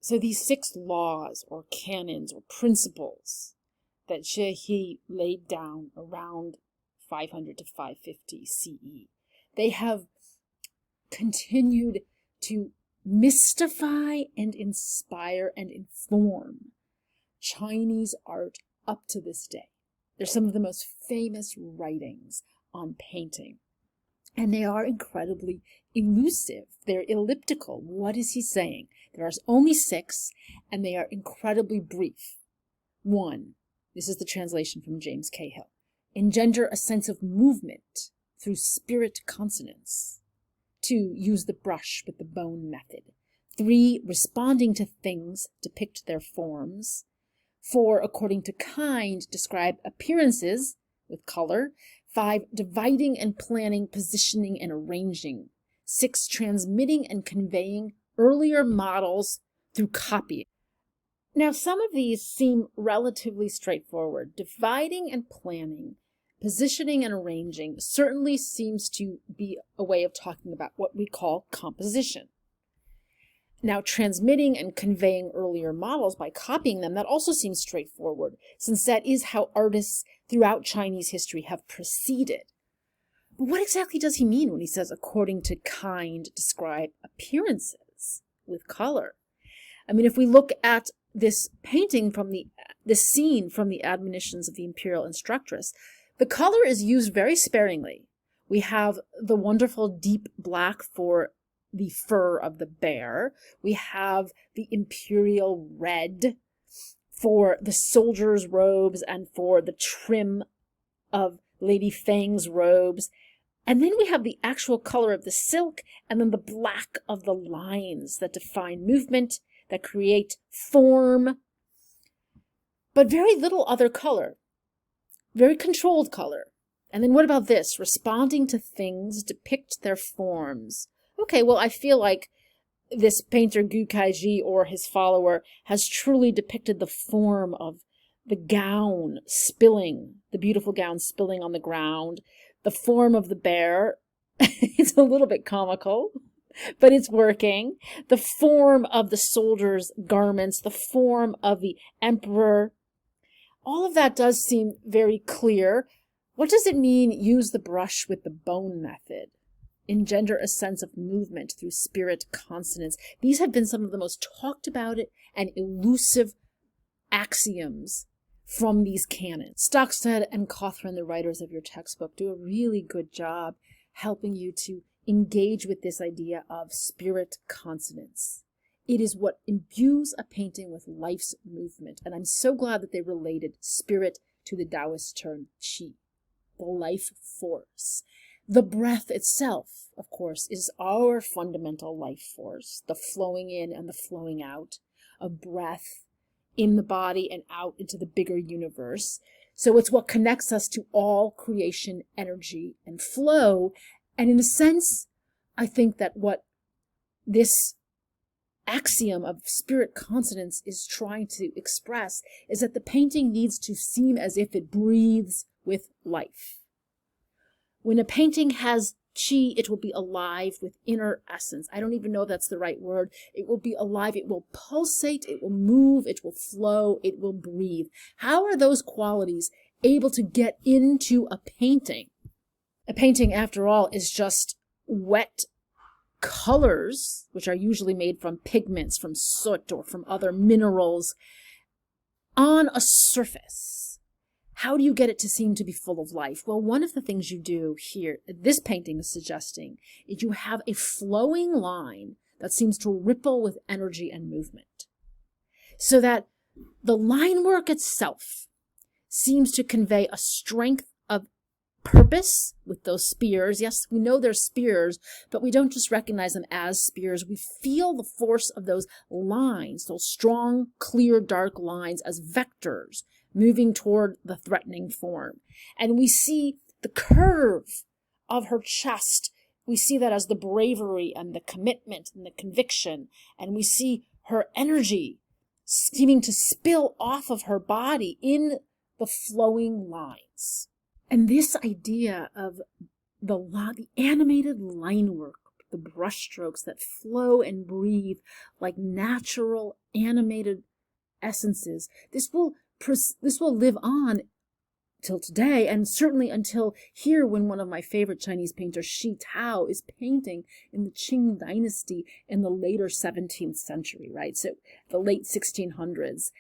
So these 6 laws or canons or principles that Xie He laid down around 500 to 550 CE, they have continued to mystify and inspire and inform Chinese art up to this day. They're some of the most famous writings on painting, and they are incredibly elusive. They're elliptical. What is he saying? There are only 6, and they are incredibly brief. 1, this is the translation from James Cahill, engender a sense of movement through spirit consonance. 2, use the brush with the bone method. 3, responding to things, depict their forms. 4, according to kind, describe appearances with color. 5, dividing and planning, positioning and arranging. 6, transmitting and conveying earlier models through copying. Now, some of these seem relatively straightforward. Dividing and planning, positioning and arranging certainly seems to be a way of talking about what we call composition. Now, transmitting and conveying earlier models by copying them, that also seems straightforward, since that is how artists throughout Chinese history have proceeded. But what exactly does he mean when he says, according to kind, describe appearances with color? I mean, if we look at this painting from this scene from the Admonitions of the Imperial Instructress, the color is used very sparingly. We have the wonderful deep black for the fur of the bear. We have the imperial red for the soldiers' robes and for the trim of Lady Fang's robes. And then we have the actual color of the silk, and then the black of the lines that define movement, that create form, but very little other color, very controlled color. And then what about this? Responding to things, depict their forms. Okay, well, I feel like this painter Gu Kaiji or his follower has truly depicted the form of the gown spilling, the beautiful gown spilling on the ground, the form of the bear. It's a little bit comical, but it's working. The form of the soldier's garments, the form of the emperor. All of that does seem very clear. What does it mean, use the brush with the bone method? Engender a sense of movement through spirit consonance. These have been some of the most talked about and elusive axioms from these canons. Stockstead and Cawthron, the writers of your textbook, do a really good job helping you to engage with this idea of spirit consonance. It is what imbues a painting with life's movement, and I'm so glad that they related spirit to the Taoist term qi, the life force. The breath itself, of course, is our fundamental life force, the flowing in and the flowing out of breath in the body and out into the bigger universe. So it's what connects us to all creation, energy, and flow. And in a sense, I think that what this axiom of spirit consonance is trying to express is that the painting needs to seem as if it breathes with life. When a painting has qi, it will be alive with inner essence. I don't even know if that's the right word. It will be alive. It will pulsate. It will move. It will flow. It will breathe. How are those qualities able to get into a painting? A painting, after all, is just wet colors, which are usually made from pigments, from soot, or from other minerals, on a surface. How do you get it to seem to be full of life? Well, one of the things you do here, this painting is suggesting, is you have a flowing line that seems to ripple with energy and movement. So that the line work itself seems to convey a strength of purpose with those spears. Yes, we know they're spears, but we don't just recognize them as spears. We feel the force of those lines, those strong, clear, dark lines as vectors moving toward the threatening form. And we see the curve of her chest. We see that as the bravery and the commitment and the conviction. And we see her energy seeming to spill off of her body in the flowing lines. And this idea of the animated line work the brushstrokes that flow and breathe like natural animated essences. This will live on till today, and certainly until here, when one of my favorite Chinese painters, Xie Tao, is painting in the Qing dynasty in the later 17th century, right? So the late 1600s,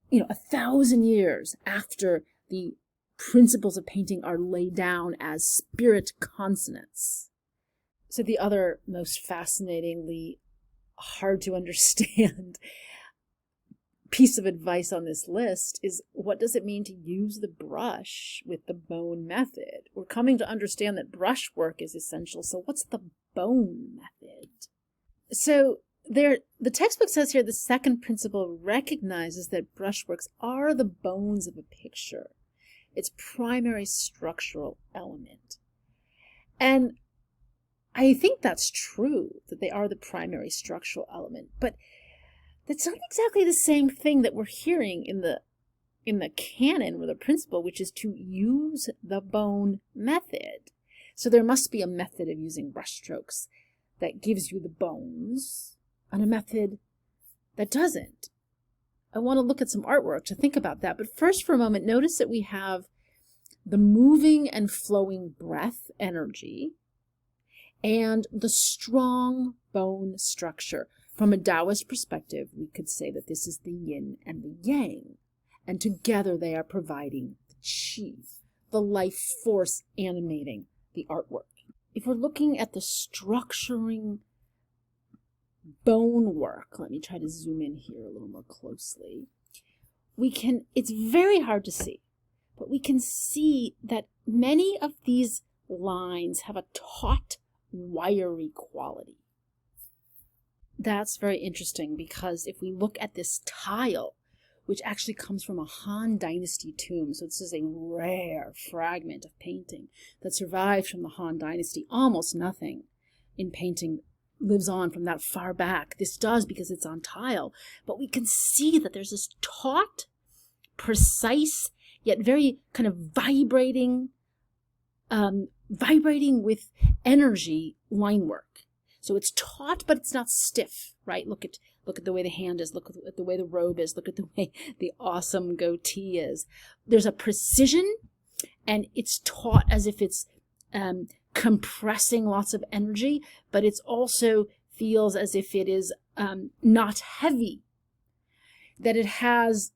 1,000 years after the principles of painting are laid down as spirit consonants. So the other most fascinatingly hard to understand piece of advice on this list is, what does it mean to use the brush with the bone method? We're coming to understand that brushwork is essential. So what's the bone method? So the textbook says here, the second principle recognizes that brushworks are the bones of a picture, its primary structural element. And I think that's true, that they are the primary structural element, but that's not exactly the same thing that we're hearing in the canon or the principle, which is to use the bone method. So there must be a method of using brushstrokes that gives you the bones, and a method that doesn't. I want to look at some artwork to think about that. But first, for a moment, notice that we have the moving and flowing breath energy and the strong bone structure. From a Taoist perspective, we could say that this is the yin and the yang, and together they are providing the qi, the life force animating the artwork. If we're looking at the structuring bone work, let me try to zoom in here a little more closely. It's very hard to see, but we can see that many of these lines have a taut, wiry quality. That's very interesting, because if we look at this tile, which actually comes from a Han Dynasty tomb, so this is a rare fragment of painting that survived from the Han Dynasty. Almost nothing in painting lives on from that far back. This does because it's on tile, but we can see that there's this taut, precise, yet very kind of vibrating with energy line work. So it's taut, but it's not stiff, right? Look at the way the hand is, look at the way the robe is, look at the way the awesome goatee is. There's a precision, and it's taut as if it's compressing lots of energy, but it also feels as if it is not heavy, that it has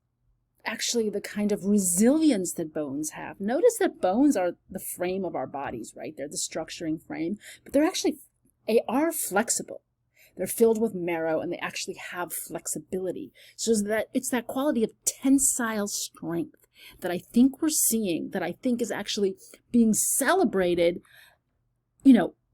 actually the kind of resilience that bones have. Notice that bones are the frame of our bodies, right? They're the structuring frame, but they are flexible. They're filled with marrow, and they actually have flexibility. So that it's that quality of tensile strength that I think we're seeing, that I think is actually being celebrated,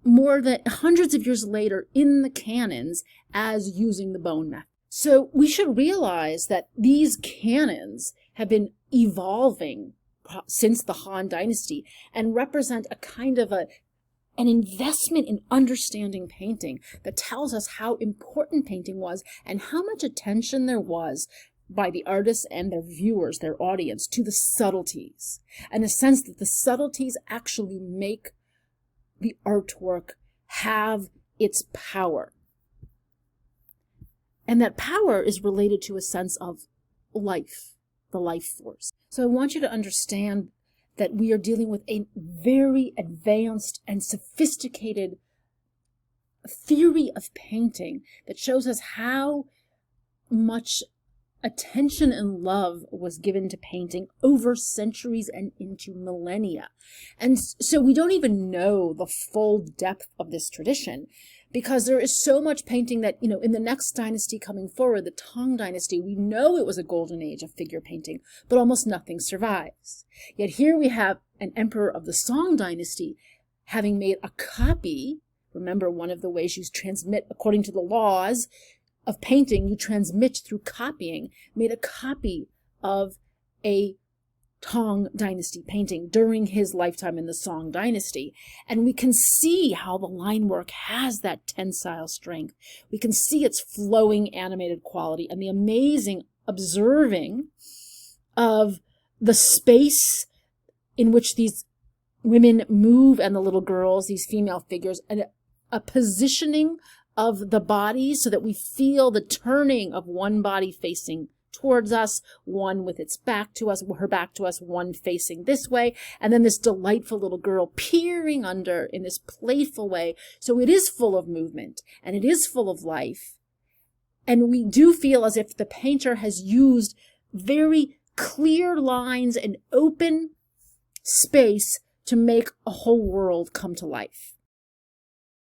more than hundreds of years later in the canons as using the bone method. So we should realize that these canons have been evolving since the Han Dynasty and represent a kind of an investment in understanding painting that tells us how important painting was and how much attention there was by the artists and their viewers, their audience, to the subtleties, and the sense that the subtleties actually make the artwork have its power. And that power is related to a sense of life, the life force. So I want you to understand that we are dealing with a very advanced and sophisticated theory of painting that shows us how much attention and love was given to painting over centuries and into millennia. And so we don't even know the full depth of this tradition, because there is so much painting that, in the next dynasty coming forward, the Tang Dynasty, we know it was a golden age of figure painting, but almost nothing survives. Yet here we have an emperor of the Song Dynasty having made a copy. Remember, one of the ways you transmit, according to the laws of painting, you transmit through copying, made a copy of a Tang Dynasty painting during his lifetime in the Song Dynasty. And we can see how the line work has that tensile strength. We can see its flowing animated quality and the amazing observing of the space in which these women move and the little girls, these female figures, and a positioning of the body so that we feel the turning of one body facing towards us, one with its back to us, her back to us, one facing this way, and then this delightful little girl peering under in this playful way. So it is full of movement, and it is full of life. And we do feel as if the painter has used very clear lines and open space to make a whole world come to life.